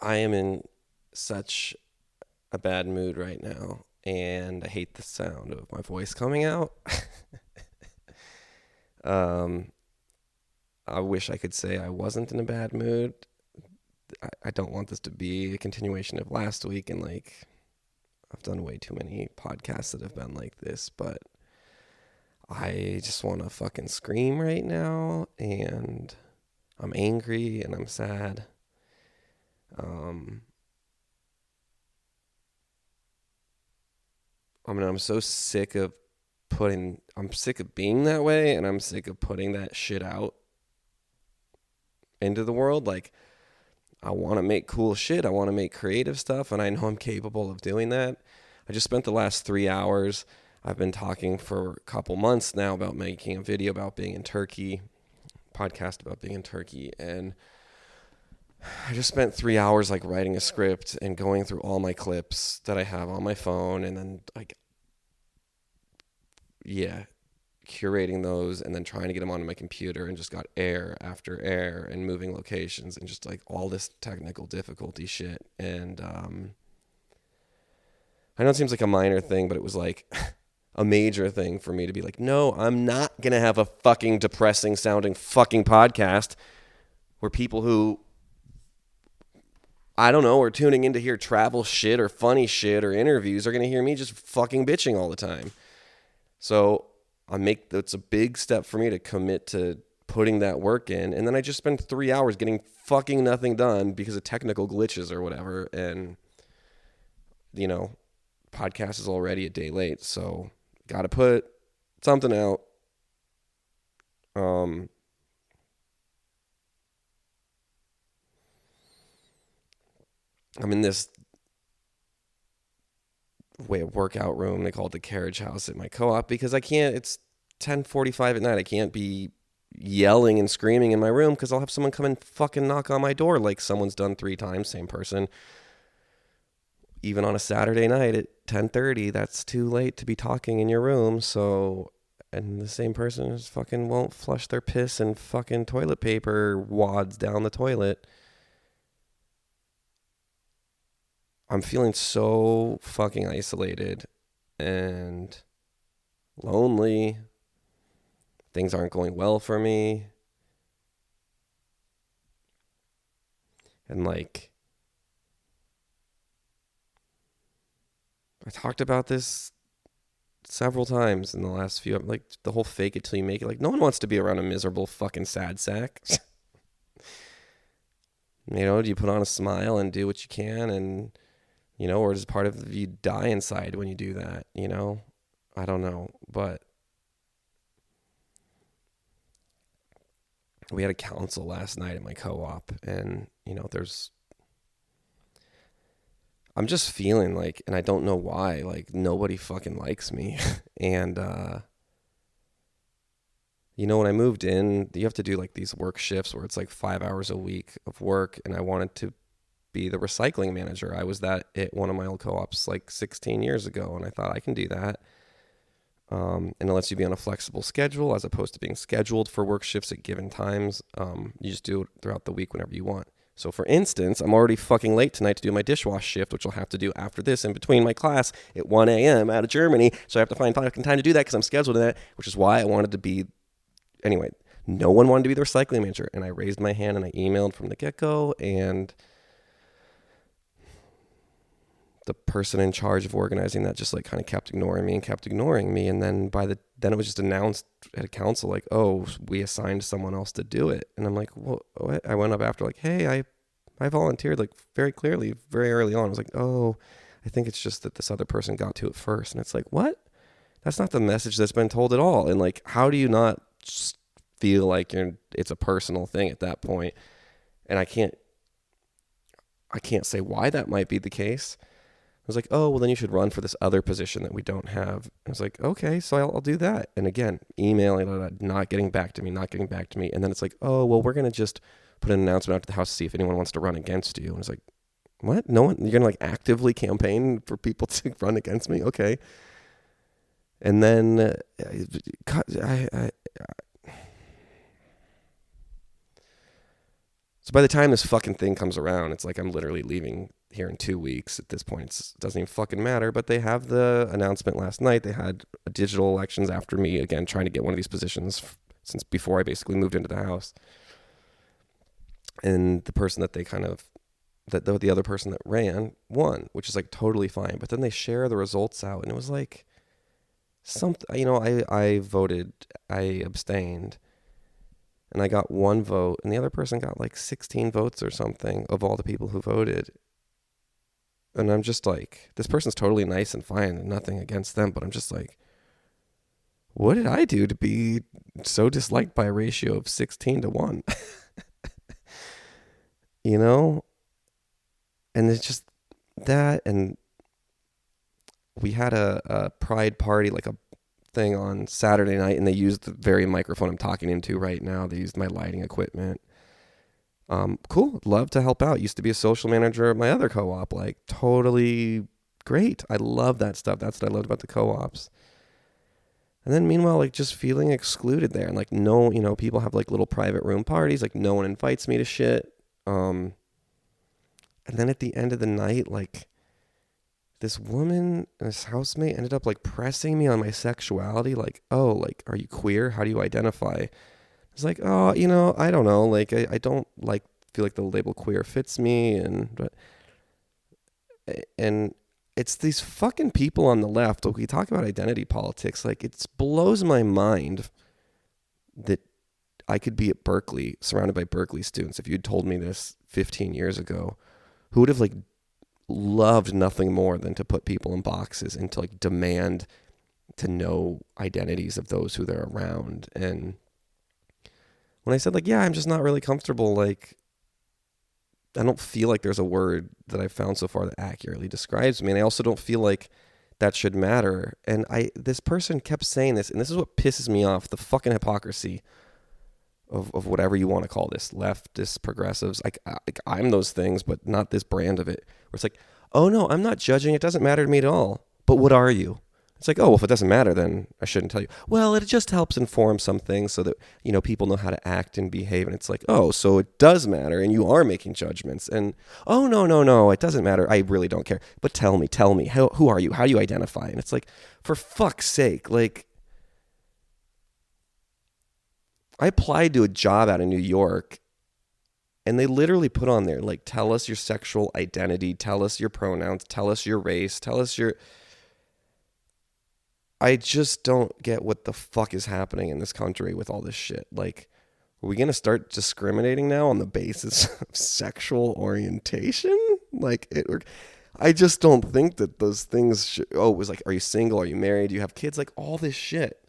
I am in such a bad mood right now, and I hate the sound of my voice coming out. um, I wish I could say I wasn't in a bad mood. I don't want this to be a continuation of last week, and I've done way too many podcasts that have been like this, but I just want to fucking scream right now, and I'm angry and I'm sad. Um, I'm so sick of I'm sick of being that way, and I'm sick of putting that shit out into the world. Like, I want to make cool shit. I want to make creative stuff, and I know I'm capable of doing that. I just spent the last 3 hours. I've been talking for a couple months now about making a video about being in Turkey, podcast about being in Turkey, and I just spent 3 hours writing a script and going through all my clips that I have on my phone, and then yeah, curating those and then trying to get them onto my computer, and just got error after error and moving locations and just all this technical difficulty shit. And I know it seems like a minor thing, but it was a major thing for me to be like, no, I'm not going to have a fucking depressing sounding fucking podcast where people who, I don't know, are tuning in to hear travel shit or funny shit or interviews are going to hear me just fucking bitching all the time. So it's a big step for me to commit to putting that work in. And then I just spent 3 hours getting fucking nothing done because of technical glitches or whatever. And, podcast is already a day late. So got to put something out. I'm in this workout room. They call it the carriage house at my co-op because it's 10:45 at night. I can't be yelling and screaming in my room because I'll have someone come and fucking knock on my door like someone's done 3 times, same person. Even on a Saturday night at 10:30, that's too late to be talking in your room. So, and the same person just fucking won't flush their piss and fucking toilet paper wads down the toilet. I'm feeling so fucking isolated and lonely. Things aren't going well for me. And I talked about this several times in the last few, the whole fake it till you make it. No one wants to be around a miserable fucking sad sack. Do you put on a smile and do what you can, and, or does part of you die inside when you do that, I don't know, but we had a council last night at my co-op, and, I'm just feeling and I don't know why, nobody fucking likes me. And, when I moved in, you have to do these work shifts where it's 5 hours a week of work, and I wanted to be the recycling manager. I was that at one of my old co-ops 16 years ago, and I thought I can do that. And it lets you be on a flexible schedule as opposed to being scheduled for work shifts at given times. You just do it throughout the week whenever you want. So for instance, I'm already fucking late tonight to do my dishwash shift, which I'll have to do after this in between my class at 1 a.m. out of Germany. So I have to find fucking time to do that because I'm scheduled in that, which is why I wanted to be. Anyway, no one wanted to be the recycling manager. And I raised my hand and I emailed from the get-go, and the person in charge of organizing that just kind of kept ignoring me. And then then it was just announced at a council, oh, we assigned someone else to do it. And I'm like, well, what? I went up after hey, I volunteered very clearly, very early on. I was like, oh, I think it's just that this other person got to it first. And it's what? That's not the message that's been told at all. And how do you not just feel it's a personal thing at that point? And I can't say why that might be the case. I was like, oh, well, then you should run for this other position that we don't have. I was like, okay, so I'll do that. And again, emailing, not getting back to me. And then it's oh, well, we're going to just put an announcement out to the house to see if anyone wants to run against you. And it's what? No one? You're going to actively campaign for people to run against me? Okay. And then it's So by the time this fucking thing comes around, it's like I'm literally leaving here in 2 weeks. At this point, it doesn't even fucking matter. But they have the announcement last night. They had digital elections after me, again, trying to get one of these positions since before I basically moved into the house. And the person that they kind of, the other person that ran won, which is like totally fine. But then they share the results out, and it was like something, I voted, I abstained, and I got one vote, and the other person got like 16 votes or something of all the people who voted. And I'm just like, this person's totally nice and fine and nothing against them, but I'm just like, what did I do to be so disliked by a ratio of 16-1? And it's just that, and we had a pride party, like a thing on Saturday night, and they used the very microphone I'm talking into right now. They used my lighting equipment. Cool. Love to help out. Used to be a social manager at my other co-op. Like, totally great. I love that stuff. That's what I loved about the co-ops. And then meanwhile, like, just feeling excluded there. And like, no, people have like little private room parties. Like, no one invites me to shit. And then at the end of the night, like, this woman, this housemate, ended up like pressing me on my sexuality. Like, oh, like, are you queer? How do you identify? It's like, oh, I don't know. Like, I don't like feel like the label queer fits me, and it's these fucking people on the left. We talk about identity politics. Like, it blows my mind that I could be at Berkeley, surrounded by Berkeley students. If you'd told me this 15 years ago, who would have like loved nothing more than to put people in boxes and to like demand to know identities of those who they're around. And when I said like, yeah, I'm just not really comfortable, like, I don't feel like there's a word that I've found so far that accurately describes me. And I also don't feel like that should matter. And this person kept saying this, and this is what pisses me off, the fucking hypocrisy of whatever you want to call this, leftists, progressives. Like, I'm those things, but not this brand of it. Where it's like, oh no, I'm not judging. It doesn't matter to me at all. But what are you? It's like, oh, well, if it doesn't matter, then I shouldn't tell you. Well, it just helps inform some things so that, people know how to act and behave. And it's like, oh, so it does matter, and you are making judgments. And, oh, no, it doesn't matter. I really don't care. But tell me, who are you? How do you identify? And it's like, for fuck's sake, like, I applied to a job out in New York, and they literally put on there, like, tell us your sexual identity, tell us your pronouns, tell us your race, tell us your... I just don't get what the fuck is happening in this country with all this shit. Like, are we going to start discriminating now on the basis of sexual orientation? Like, I just don't think that those things should... Oh, it was like, are you single? Are you married? Do you have kids? Like, all this shit.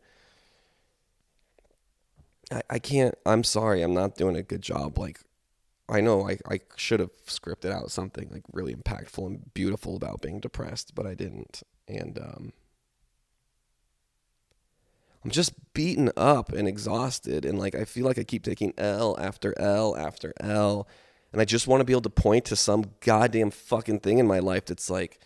I can't... I'm sorry. I'm not doing a good job. Like, I know I should have scripted out something, like, really impactful and beautiful about being depressed, but I didn't. And, I'm just beaten up and exhausted, and like I feel like I keep taking L after L after L, and I just want to be able to point to some goddamn fucking thing in my life that's like,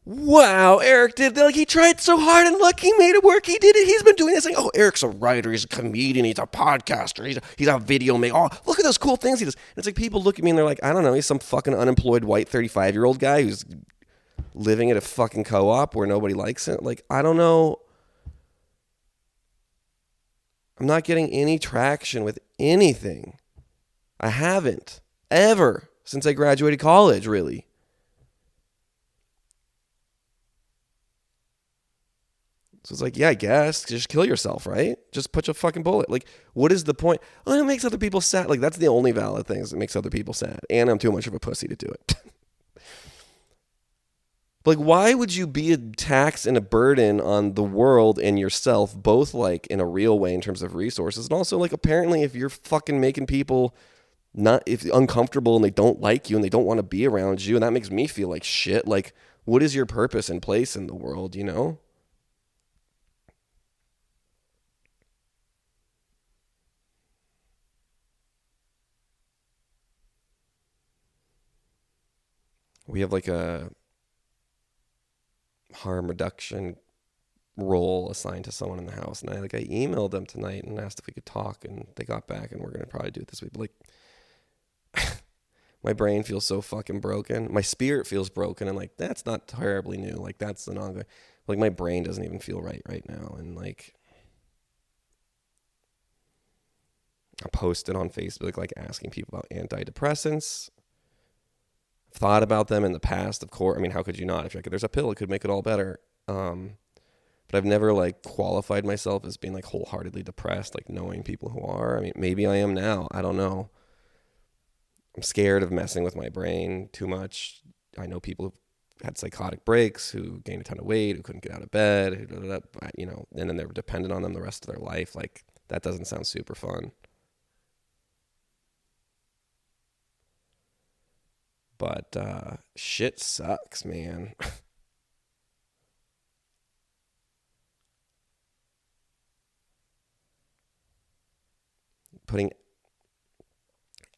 wow, Eric did, like, he tried so hard and look, he made it work, he did it, he's been doing this thing. Oh, Eric's a writer, he's a comedian, he's a podcaster, he's a video maker. Oh, look at those cool things he does. And it's like people look at me and they're like, I don't know, he's some fucking unemployed white 35-year-old guy who's living at a fucking co-op where nobody likes it. Like, I don't know. I'm not getting any traction with anything. I haven't ever since I graduated college, really. So it's like, yeah, I guess just kill yourself, right? Just put your fucking bullet. Like, what is the point? Oh, it makes other people sad. Like, that's the only valid thing, that makes other people sad. And I'm too much of a pussy to do it. Like, why would you be a tax and a burden on the world and yourself, both like in a real way in terms of resources, and also like apparently if you're fucking making people if uncomfortable and they don't like you and they don't want to be around you, and that makes me feel like shit. Like, what is your purpose and place in the world, We have like a harm reduction role assigned to someone in the house, and I emailed them tonight and asked if we could talk, and they got back, and we're gonna probably do it this week. But like, My brain feels so fucking broken. My spirit feels broken, and like that's not terribly new. Like that's an ongoing. Like my brain doesn't even feel right now, and like I posted on Facebook like asking people about antidepressants. I've thought about them in the past, of course. I mean, how could you not? If you're like, there's a pill, it could make it all better. But I've never like qualified myself as being like wholeheartedly depressed, like knowing people who are. I mean, maybe I am now. I don't know. I'm scared of messing with my brain too much. I know people who've had psychotic breaks, who gained a ton of weight, who couldn't get out of bed, you know, and then they were dependent on them the rest of their life. Like that doesn't sound super fun. But shit sucks, man. Putting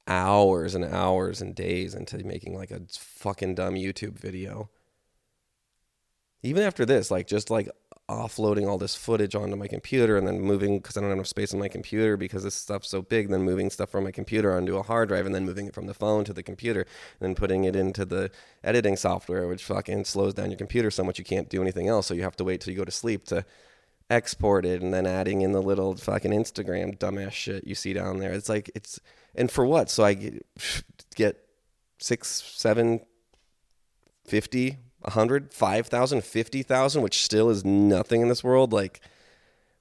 hours and hours and days into making like a fucking dumb YouTube video. Even after this, like just like offloading all this footage onto my computer and then moving, because I don't have enough space on my computer because this stuff's so big, then moving stuff from my computer onto a hard drive and then moving it from the phone to the computer and then putting it into the editing software, which fucking slows down your computer so much you can't do anything else. So you have to wait till you go to sleep to export it, and then adding in the little fucking Instagram dumbass shit you see down there. It's like, it's, and for what? So I get 6, 7, 50, 100, 5,000, 50,000, which still is nothing in this world. Like,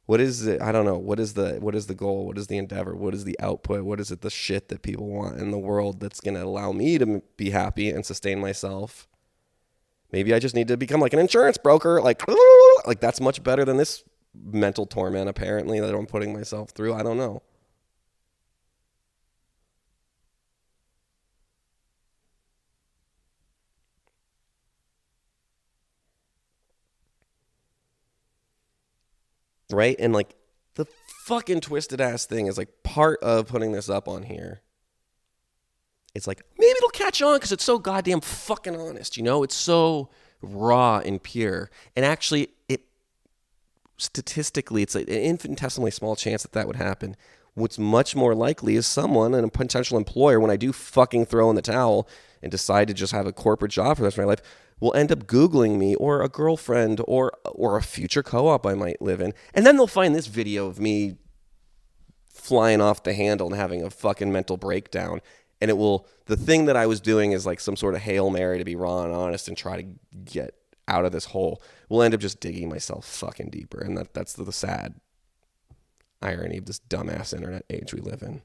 what is it? I don't know. What is the goal? What is the endeavor? What is the output? What is it, the shit that people want in the world that's going to allow me to be happy and sustain myself? Maybe I just need to become like an insurance broker. Like that's much better than this mental torment, apparently, that I'm putting myself through. I don't know. Right? And like the fucking twisted ass thing is like part of putting this up on here. It's like maybe it'll catch on because it's so goddamn fucking honest, you know? It's so raw and pure. And actually, it statistically, it's an infinitesimally small chance that that would happen. What's much more likely is someone and a potential employer, when I do fucking throw in the towel and decide to just have a corporate job for the rest of my life, will end up Googling me, or a girlfriend, or a future co-op I might live in. And then they'll find this video of me flying off the handle and having a fucking mental breakdown. And it will, the thing that I was doing is like some sort of Hail Mary to be raw and honest and try to get out of this hole, will end up just digging myself fucking deeper. And that's the sad irony of this dumbass internet age we live in.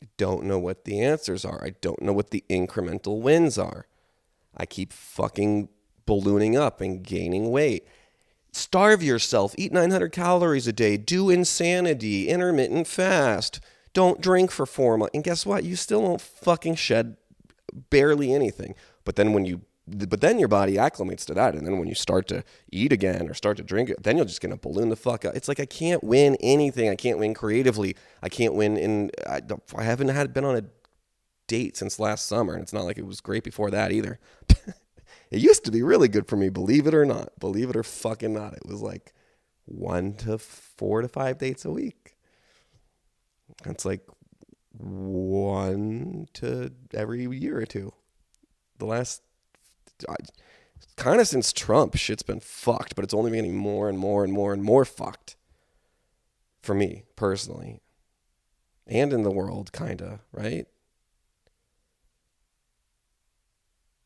I don't know what the answers are. I don't know what the incremental wins are. I keep fucking ballooning up and gaining weight. Starve yourself. Eat 900 calories a day. Do insanity. Intermittent fast. Don't drink for 4 months. And guess what? You still won't fucking shed barely anything. But then your body acclimates to that. And then when you start to eat again or start to drink it, then you're just going to balloon the fuck up. It's like I can't win anything. I can't win creatively. I can't win I haven't been on a date since last summer. And it's not like it was great before that either. It used to be really good for me, believe it or not. Believe it or fucking not. It was like 1 to 4 to 5 dates a week. It's like 1 to every year or two. The last, kind of since Trump, shit's been fucked, but it's only getting more and more and more and more fucked for me personally. And in the world, kind of, right?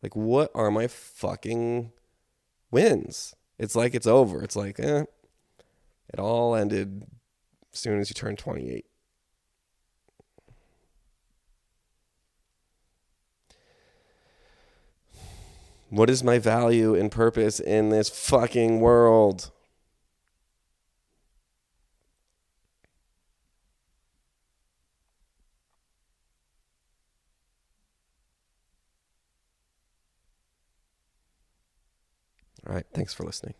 Like, what are my fucking wins? It's like it's over. It's like, it all ended as soon as you turn 28. What is my value and purpose in this fucking world? All right. Thanks for listening.